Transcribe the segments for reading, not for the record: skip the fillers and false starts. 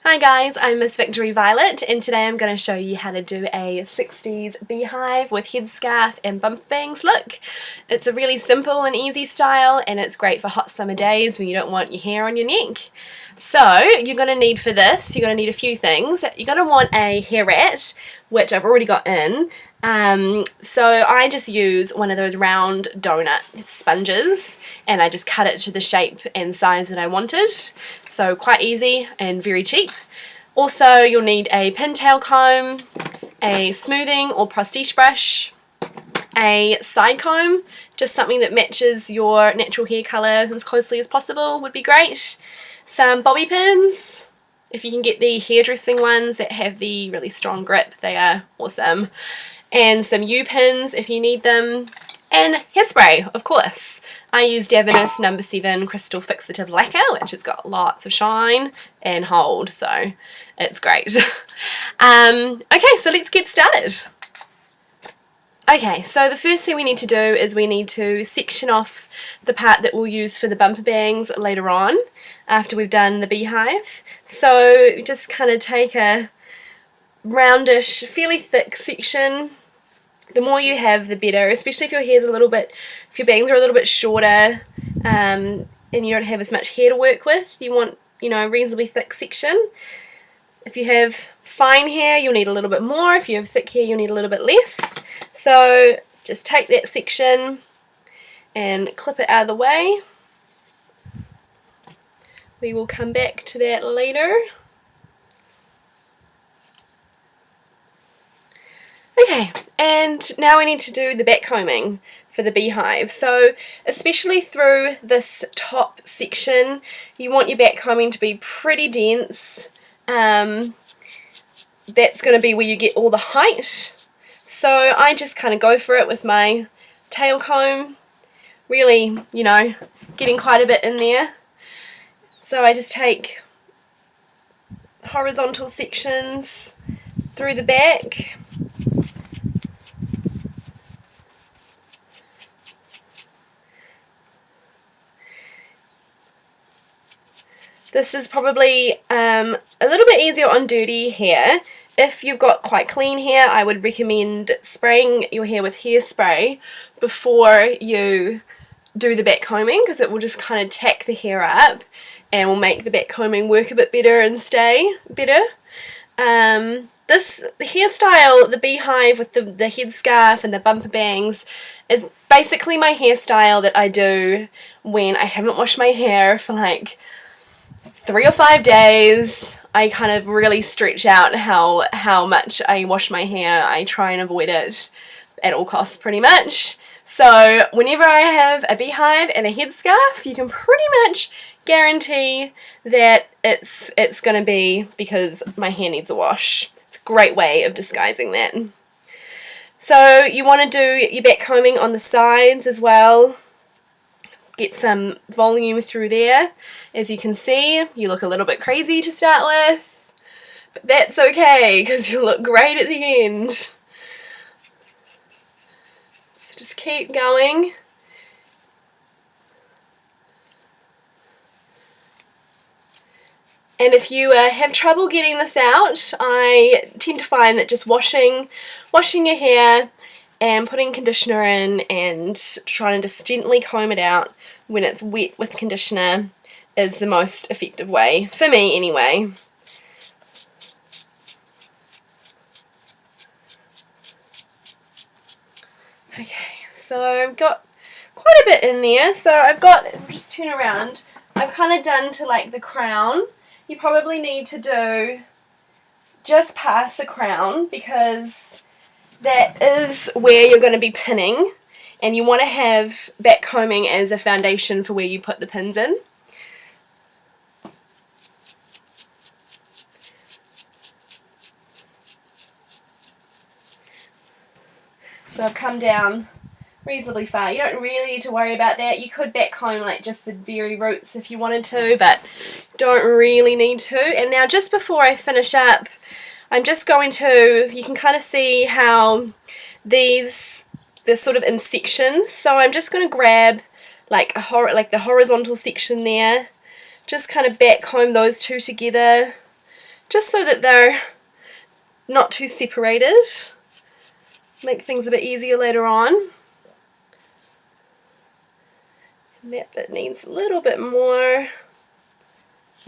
Hi guys, I'm Miss Victory Violet and today I'm going to show you how to do a 60s beehive with headscarf and bump bangs look. It's a really simple and easy style and it's great for hot summer days when you don't want your hair on your neck. So you're going to need for this, you're going to need a few things. You're going to want a hair rat, which I've already got in. So I just use one of those round donut sponges and I just cut it to the shape and size that I wanted. So quite easy and very cheap. Also you'll need a pintail comb, a smoothing or prestige brush, a side comb, just something that matches your natural hair colour as closely as possible would be great. Some bobby pins, if you can get the hairdressing ones that have the really strong grip, they are awesome. And some U-pins if you need them, and hairspray, of course. I use Davines No. 7 Crystal Fixative Lacquer, which has got lots of shine and hold, so it's great. Okay, so let's get started. Okay, so the first thing we need to do is we need to section off the part that we'll use for the bumper bangs later on, after we've done the beehive. So just kind of take a roundish, fairly thick section. The more you have, the better, especially if your hair's a little bit, if your bangs are a little bit shorter and you don't have as much hair to work with. You want, a reasonably thick section. If you have fine hair, you'll need a little bit more. If you have thick hair, you'll need a little bit less. So just take that section and clip it out of the way. We will come back to that later. Okay, and now we need to do the back combing for the beehive. So especially through this top section, you want your back combing to be pretty dense. That's going to be where you get all the height. So I just kind of go for it with my tail comb, really, getting quite a bit in there. So I just take horizontal sections through the back. This is probably a little bit easier on dirty hair. If you've got quite clean hair, I would recommend spraying your hair with hairspray before you do the back combing, because it will just kind of tack the hair up and will make the back combing work a bit better and stay better. The hairstyle, the beehive with the headscarf and the bumper bangs, is basically my hairstyle that I do when I haven't washed my hair for like 3 or 5 days. I kind of really stretch out how much I wash my hair. I try and avoid it at all costs pretty much. So whenever I have a beehive and a headscarf, you can pretty much guarantee that it's going to be because my hair needs a wash. It's a great way of disguising that. So you want to do your back combing on the sides as well. Get some volume through there. As you can see, you look a little bit crazy to start with, but that's okay because you'll look great at the end. So just keep going. And if you have trouble getting this out, I tend to find that just washing your hair and putting conditioner in and trying to just gently comb it out when it's wet with conditioner is the most effective way, for me anyway. Okay, so I've got quite a bit in there, so just turn around, I've kind of done to like the crown. You probably need to do just past the crown because that is where you're going to be pinning, and you want to have back combing as a foundation for where you put the pins in. So I've come down reasonably far. You don't really need to worry about that. You could back comb like just the very roots if you wanted to, but don't really need to. And now just before I finish up, I'm just going to, you can kind of see how they're sort of in sections. So I'm just going to grab like the horizontal section there, just kind of back comb those two together just so that they're not too separated. Make things a bit easier later on. And that bit needs a little bit more.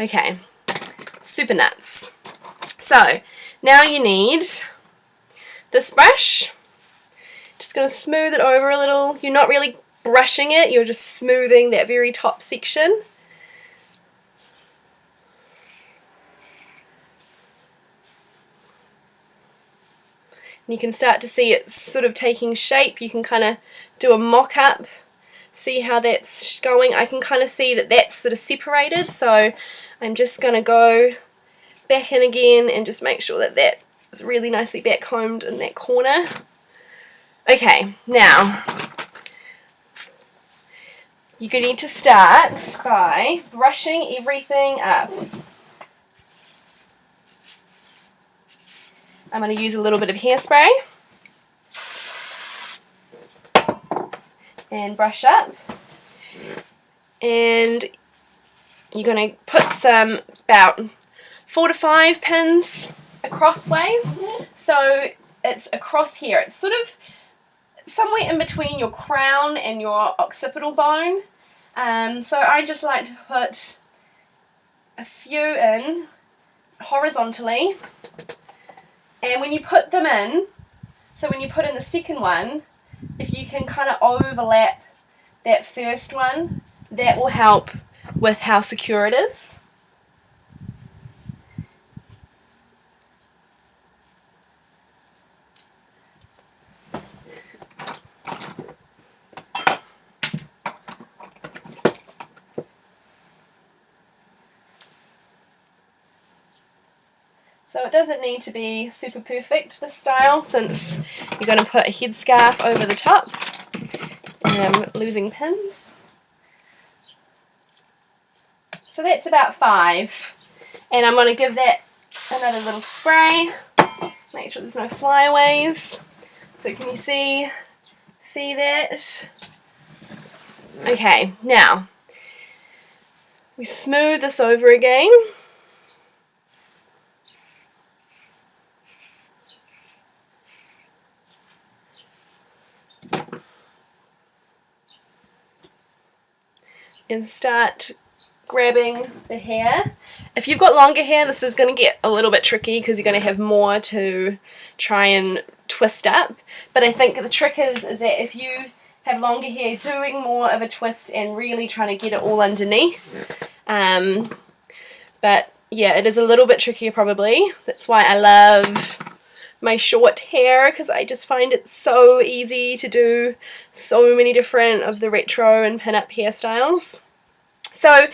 Okay, super nuts. So now you need this brush. Just going to smooth it over a little. You're not really brushing it, you're just smoothing that very top section. And you can start to see it's sort of taking shape. You can kind of do a mock-up, see how that's going. I can kind of see that that's sort of separated, so I'm just going to go back in again and just make sure that that is really nicely backcombed in that corner. Okay, now you're going to need to start by brushing everything up. I'm going to use a little bit of hairspray and brush up, and you're going to put some about 4 to 5 pins crossways, so it's across here. It's sort of somewhere in between your crown and your occipital bone, so I just like to put a few in horizontally. And when you put them in, so when you put in the second one, if you can kind of overlap that first one, that will help with how secure it is. So it doesn't need to be super perfect, this style, since you're going to put a headscarf over the top. And I'm losing pins. So that's about 5. And I'm going to give that another little spray. Make sure there's no flyaways. So can you see that? Okay, now we smooth this over again. And start grabbing the hair. If you've got longer hair, this is going to get a little bit tricky because you're going to have more to try and twist up. But I think the trick is that if you have longer hair, doing more of a twist and really trying to get it all underneath. But yeah, it is a little bit trickier probably. That's why I love my short hair, because I just find it so easy to do so many different of the retro and pin-up hairstyles. So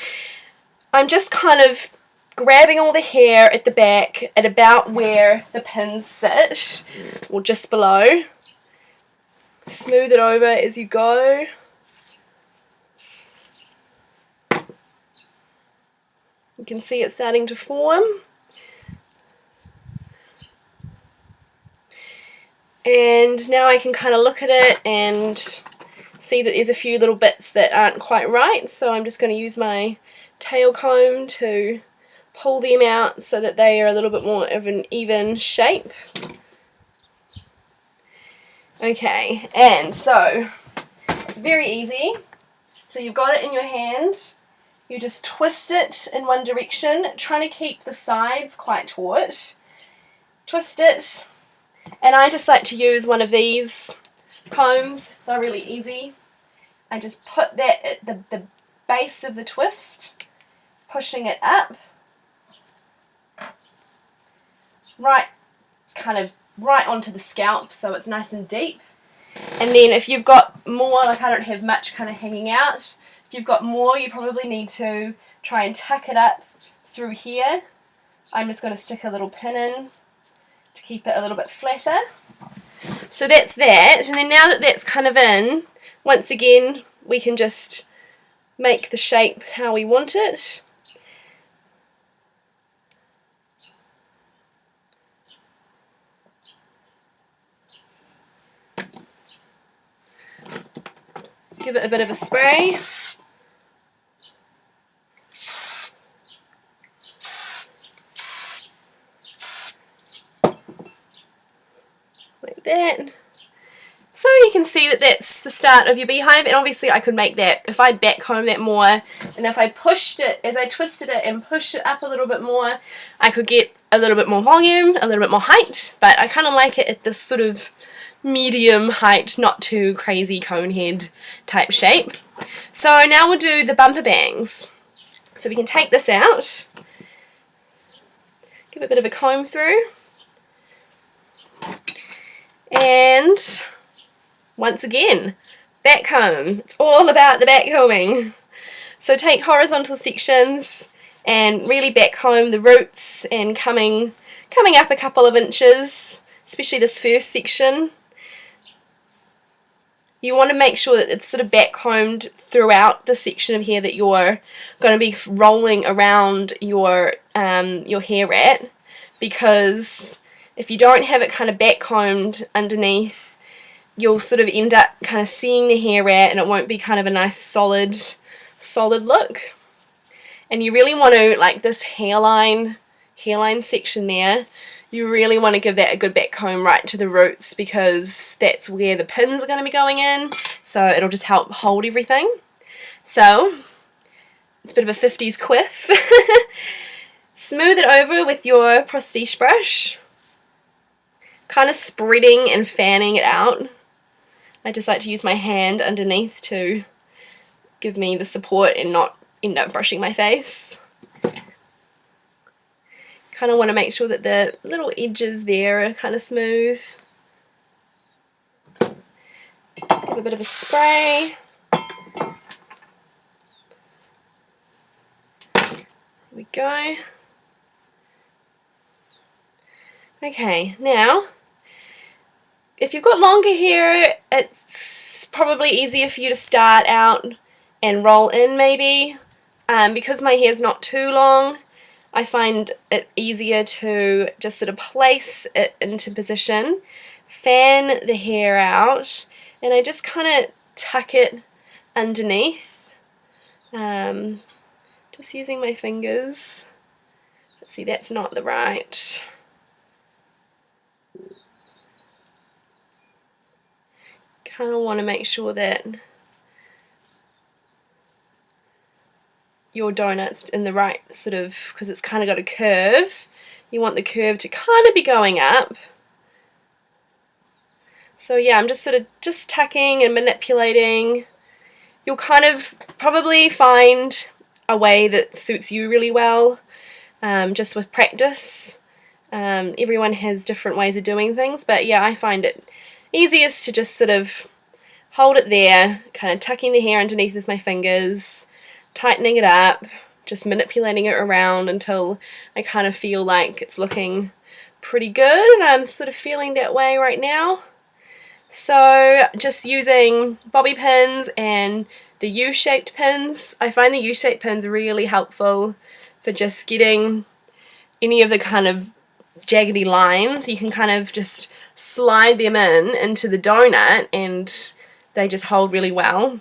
I'm just kind of grabbing all the hair at the back at about where the pins sit, or just below. Smooth it over as you go. You can see it starting to form. And now I can kind of look at it and see that there's a few little bits that aren't quite right, so I'm just going to use my tail comb to pull them out so that they are a little bit more of an even shape. Okay, and so it's very easy. So you've got it in your hand, you just twist it in one direction, trying to keep the sides quite taut. Twist it. And I just like to use one of these combs. They're really easy. I just put that at the base of the twist, pushing it up, kind of right onto the scalp so it's nice and deep. And then if you've got more, like I don't have much kind of hanging out, if you've got more you probably need to try and tuck it up through here. I'm just going to stick a little pin in to keep it a little bit flatter. So that's that, and then now that that's kind of in, once again we can just make the shape how we want it. Give it a bit of a spray. like that. So you can see that that's the start of your beehive, and obviously I could make that, if I backcomb that more, and if I pushed it, as I twisted it and pushed it up a little bit more, I could get a little bit more volume, a little bit more height, but I kind of like it at this sort of medium height, not too crazy cone head type shape. So now we'll do the bumper bangs. So we can take this out, give it a bit of a comb through, and once again, backcomb. It's all about the backcombing. So take horizontal sections and really backcomb the roots and coming up a couple of inches, especially this first section. You want to make sure that it's sort of backcombed throughout the section of hair that you're going to be rolling around your hair at, because if you don't have it kind of backcombed underneath, you'll sort of end up kind of seeing the hair at, and it won't be kind of a nice solid look. And you really want to, like this hairline section there, you really want to give that a good back comb right to the roots, because that's where the pins are going to be going in, so it'll just help hold everything. So it's a bit of a 50s quiff. Smooth it over with your prestige brush, kind of spreading and fanning it out. I just like to use my hand underneath to give me the support and not end up brushing my face. Kind of want to make sure that the little edges there are kind of smooth. Give a bit of a spray. There we go. Okay, now if you've got longer hair, it's probably easier for you to start out and roll in maybe. Because my hair's not too long, I find it easier to just sort of place it into position, fan the hair out, and I just kind of tuck it underneath. Just using my fingers. Let's see, that's not the right. Kind of want to make sure that your donut's in the right sort of, because it's kind of got a curve. You want the curve to kind of be going up. So yeah, I'm just sort of just tucking and manipulating. You'll kind of probably find a way that suits you really well, just with practice. Everyone has different ways of doing things, but yeah, I find it easiest to just sort of hold it there, kind of tucking the hair underneath with my fingers, tightening it up, just manipulating it around until I kind of feel like it's looking pretty good, and I'm sort of feeling that way right now. So just using bobby pins and the U-shaped pins. I find the U-shaped pins really helpful for just getting any of the kind of jaggedy lines. You can kind of just slide them into the donut and they just hold really well,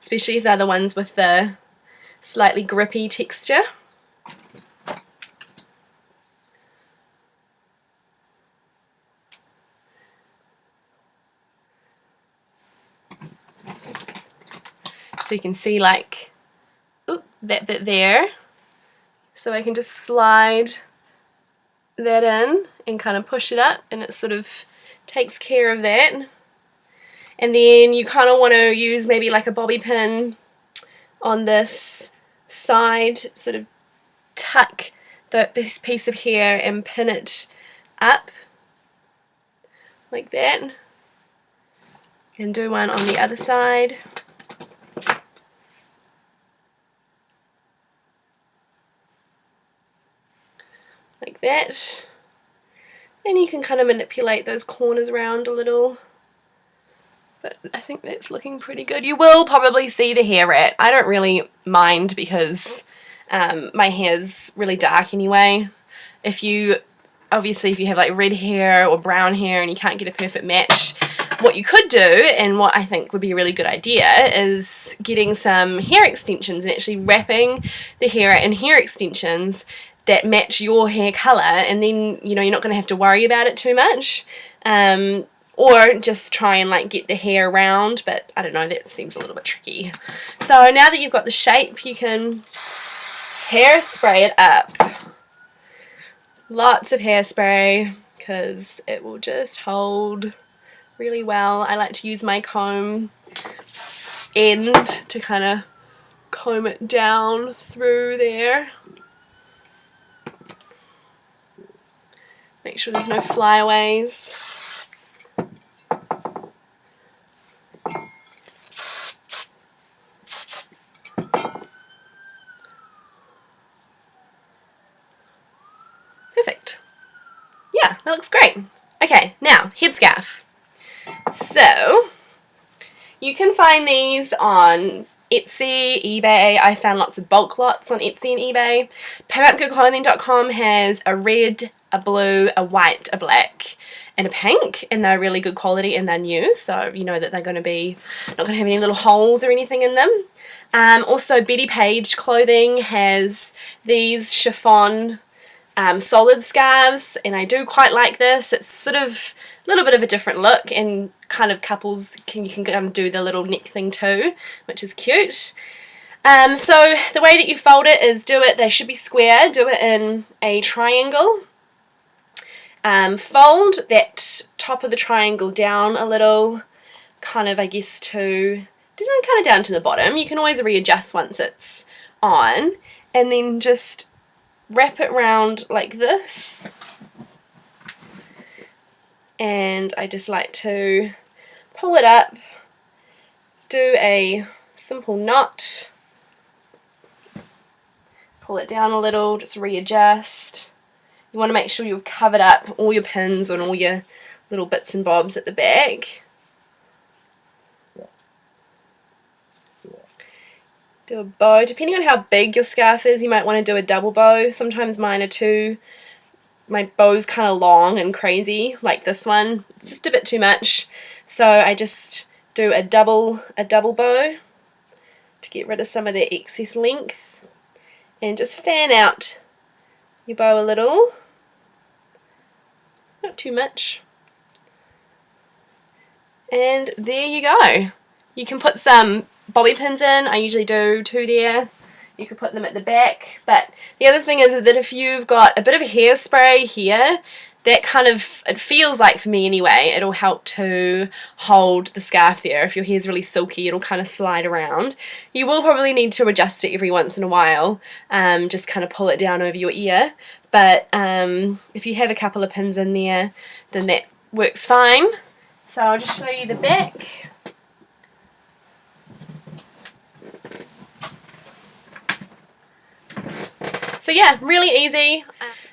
especially if they're the ones with the slightly grippy texture. So you can see, like, that bit there. So I can just slide that in and kind of push it up, and it sort of takes care of that. And then you kind of want to use maybe like a bobby pin on this side, sort of tuck this piece of hair and pin it up like that, and do one on the other side. Like that. And you can kind of manipulate those corners around a little. But I think that's looking pretty good. You will probably see the hair rat. I don't really mind because my hair's really dark anyway. Obviously if you have like red hair or brown hair and you can't get a perfect match, what you could do, and what I think would be a really good idea, is getting some hair extensions and actually wrapping the hair in hair extensions that match your hair colour, and then you know you're not going to have to worry about it too much. Or just try and like get the hair around, but I don't know, that seems a little bit tricky. So now that you've got the shape, you can hairspray it up. Lots of hairspray because it will just hold really well. I like to use my comb end to kind of comb it down through there. Make sure there's no flyaways. Perfect. Yeah, that looks great. Okay, now, headscarf. So, you can find these on Etsy, eBay. I found lots of bulk lots on Etsy and eBay. Backcombing.com has a red, a blue, a white, a black, and a pink, and they're really good quality and they're new, so you know that they're going to be not going to have any little holes or anything in them. Also, Betty Page Clothing has these chiffon solid scarves, and I do quite like this. It's sort of a little bit of a different look, and kind of couples you can do the little neck thing too, which is cute. So the way that you fold it is they should be square, do it in a triangle. Fold that top of the triangle down a little, kind of I guess kind of down to the bottom. You can always readjust once it's on, and then just wrap it round like this. And I just like to pull it up, do a simple knot, pull it down a little, just readjust. You want to make sure you've covered up all your pins and all your little bits and bobs at the back. Do a bow. Depending on how big your scarf is, you might want to do a double bow. Sometimes mine are too, my bow's kind of long and crazy, like this one. It's just a bit too much. So I just do a double bow to get rid of some of the excess length. And just fan out your bow a little. Not too much. And there you go. You can put some bobby pins in. I usually do 2 there. You could put them at the back. But the other thing is that if you've got a bit of hairspray here, that kind of, it feels like, for me anyway, it'll help to hold the scarf there. If your hair's really silky, it'll kind of slide around. You will probably need to adjust it every once in a while, just kind of pull it down over your ear. But if you have a couple of pins in there, then that works fine. So I'll just show you the back. So yeah, really easy.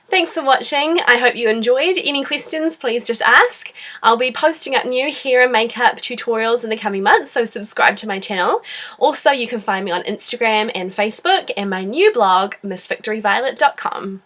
Thanks for watching. I hope you enjoyed. Any questions, please just ask. I'll be posting up new hair and makeup tutorials in the coming months, so subscribe to my channel. Also, you can find me on Instagram and Facebook and my new blog, MissVictoryViolet.com.